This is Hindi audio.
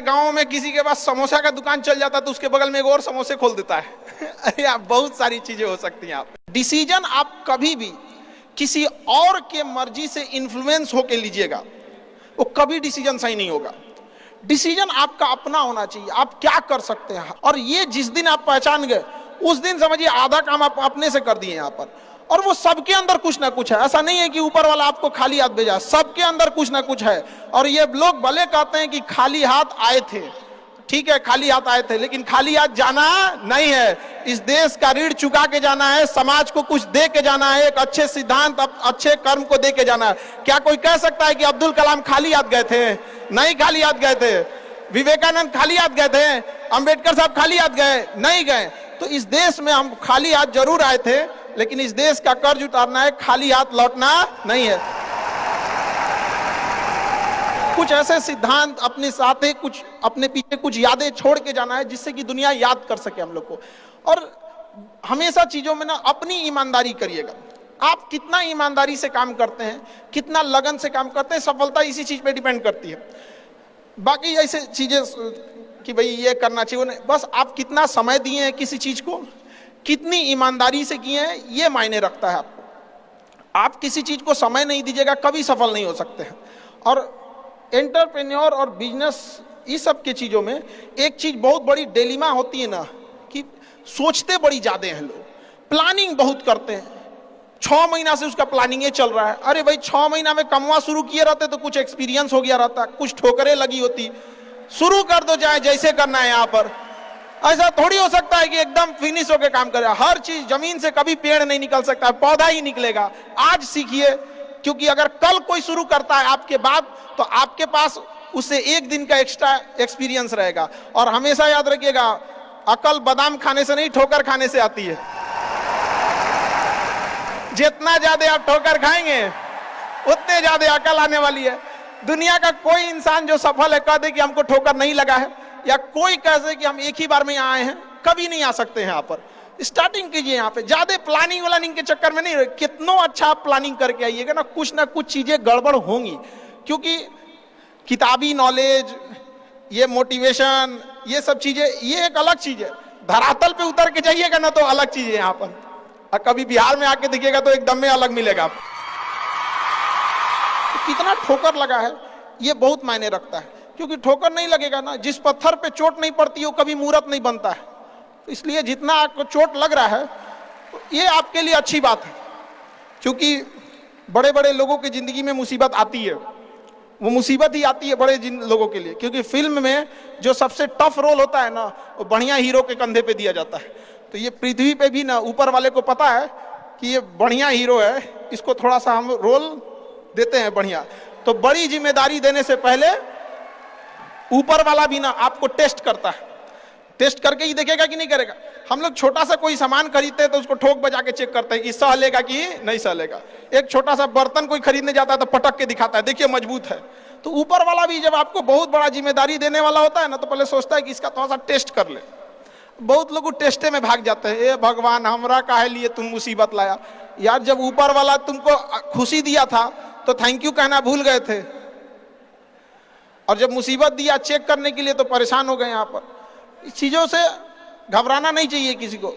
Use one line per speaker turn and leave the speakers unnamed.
गांव में किसी के पास समोसा का दुकान चल जाता तो उसके बगल में एक और समोसे खोल देता है। अरे आप बहुत सारी चीजें हो सकती हैं। आप डिसीजन आप कभी भी किसी और के मर्जी से इन्फ्लुएंस होके लीजिएगा, वो कभी डिसीजन सही नहीं होगा। डिसीजन आपका अपना होना चाहिए, आप क्या कर सकते हैं। और ये जिस दिन आप पहचान गए उस दिन समझिए आधा काम आप अपने से कर दिए यहाँ पर। और वो सबके अंदर कुछ ना कुछ है, ऐसा नहीं है कि ऊपर वाला आपको खाली हाथ भेजा, सबके अंदर कुछ ना कुछ है। और ये लोग भले कहते हैं कि खाली हाथ आए थे, ठीक है खाली हाथ आए थे, लेकिन खाली हाथ जाना नहीं है। इस देश का ऋण चुका के जाना है, समाज को कुछ दे के जाना है, एक अच्छे सिद्धांत अच्छे कर्म को दे के जाना है। क्या कोई कह सकता है कि अब्दुल कलाम खाली हाथ गए थे? नहीं खाली हाथ गए थे। विवेकानंद खाली हाथ गए थे? अंबेडकर साहब खाली हाथ गए? नहीं गए। तो इस देश में हम खाली हाथ जरूर आए थे, लेकिन इस देश का कर्ज उतारना है, खाली हाथ लौटना नहीं है। कुछ ऐसे सिद्धांत अपने साथ है, कुछ अपने पीछे कुछ यादें छोड़ के जाना है जिससे कि दुनिया याद कर सके हम लोग को। और हमेशा चीजों में ना अपनी ईमानदारी करिएगा। आप कितना ईमानदारी से काम करते हैं, कितना लगन से काम करते हैं, सफलता इसी चीज पे डिपेंड करती है। बाकी ऐसे चीजें कि भाई ये करना चाहिए, बस आप कितना समय दिए हैं किसी चीज को, कितनी ईमानदारी से किए हैं, ये मायने रखता है आपको। आप किसी चीज को समय नहीं दीजिएगा, कभी सफल नहीं हो सकते हैं। और एंटरप्रेन्योर और बिजनेस इस सब की चीजों में एक चीज बहुत बड़ी डिलेमा होती है ना, कि सोचते बड़ी ज्यादा हैं लोग, प्लानिंग बहुत करते हैं। 6 महीना से उसका प्लानिंग ये चल रहा है। अरे भाई 6 महीना में कमवा शुरू किए रहते तो कुछ एक्सपीरियंस हो गया रहता, कुछ ठोकरें लगी होती। शुरू कर दो, चाहे जैसे करना है। यहाँ पर ऐसा थोड़ी हो सकता है कि एकदम फिनिश होकर काम करे। हर चीज, जमीन से कभी पेड़ नहीं निकल सकता, पौधा ही निकलेगा। आज सीखिए, क्योंकि अगर कल कोई शुरू करता है आपके बाद, तो आपके पास उससे एक दिन का एक्स्ट्रा एक्सपीरियंस रहेगा। और हमेशा याद रखिएगा, अकल बादाम खाने से नहीं, ठोकर खाने से आती है। जितना ज्यादा आप ठोकर खाएंगे उतने ज्यादा अकल आने वाली है। दुनिया का कोई इंसान जो सफल है कह दे कि हमको ठोकर नहीं लगा है, या कोई कह दे कि हम एक ही बार में यहाँ आए हैं, कभी नहीं आ सकते हैं। यहाँ पर स्टार्टिंग कीजिए, यहाँ पे ज्यादा प्लानिंग व्लानिंग के चक्कर में नहीं रहे। कितना अच्छा आप प्लानिंग करके आइएगा ना कुछ चीजें गड़बड़ होंगी। क्योंकि किताबी नॉलेज, ये मोटिवेशन, ये सब चीजें, ये एक अलग चीज है। धरातल पे उतर के जाइएगा ना तो अलग चीज है। यहाँ पर और कभी बिहार में आके देखिएगा तो एकदम में अलग मिलेगा। तो कितना ठोकर लगा है ये बहुत मायने रखता है। क्योंकि ठोकर नहीं लगेगा ना, जिस पत्थर पे चोट नहीं पड़ती वो कभी मूर्त नहीं बनता है। तो इसलिए जितना आपको चोट लग रहा है तो ये आपके लिए अच्छी बात है। क्योंकि बड़े बड़े लोगों की जिंदगी में मुसीबत आती है, वो मुसीबत ही आती है बड़े लोगों के लिए। क्योंकि फिल्म में जो सबसे टफ रोल होता है ना, वो बढ़िया हीरो के कंधे पे दिया जाता है। तो ये पृथ्वी पे भी ना ऊपर वाले को पता है कि ये बढ़िया हीरो है, इसको थोड़ा सा हम रोल देते हैं बढ़िया। तो बड़ी जिम्मेदारी देने से पहले ऊपर वाला भी ना आपको टेस्ट करता है। टेस्ट करके ही देखेगा कि नहीं करेगा। हम लोग छोटा सा कोई सामान खरीदते हैं तो उसको ठोक बजा के चेक करते हैं कि सह लेगा कि नहीं सह लेगा। एक छोटा सा बर्तन कोई खरीदने जाता है तो पटक के दिखाता है, देखिए मजबूत है। तो ऊपर वाला भी जब आपको बहुत बड़ा जिम्मेदारी देने वाला होता है ना, तो पहले सोचता है कि इसका थोड़ा सा टेस्ट कर ले। बहुत लोग टेस्टे में भाग जाते हैं। ए भगवान, हमरा काहे लिए तुम मुसीबत लाया यार। जब ऊपर वाला तुमको खुशी दिया था तो थैंक यू कहना भूल गए थे, और जब मुसीबत दिया चेक करने के लिए तो परेशान हो गए। यहाँ पर इस चीजों से घबराना नहीं चाहिए किसी को।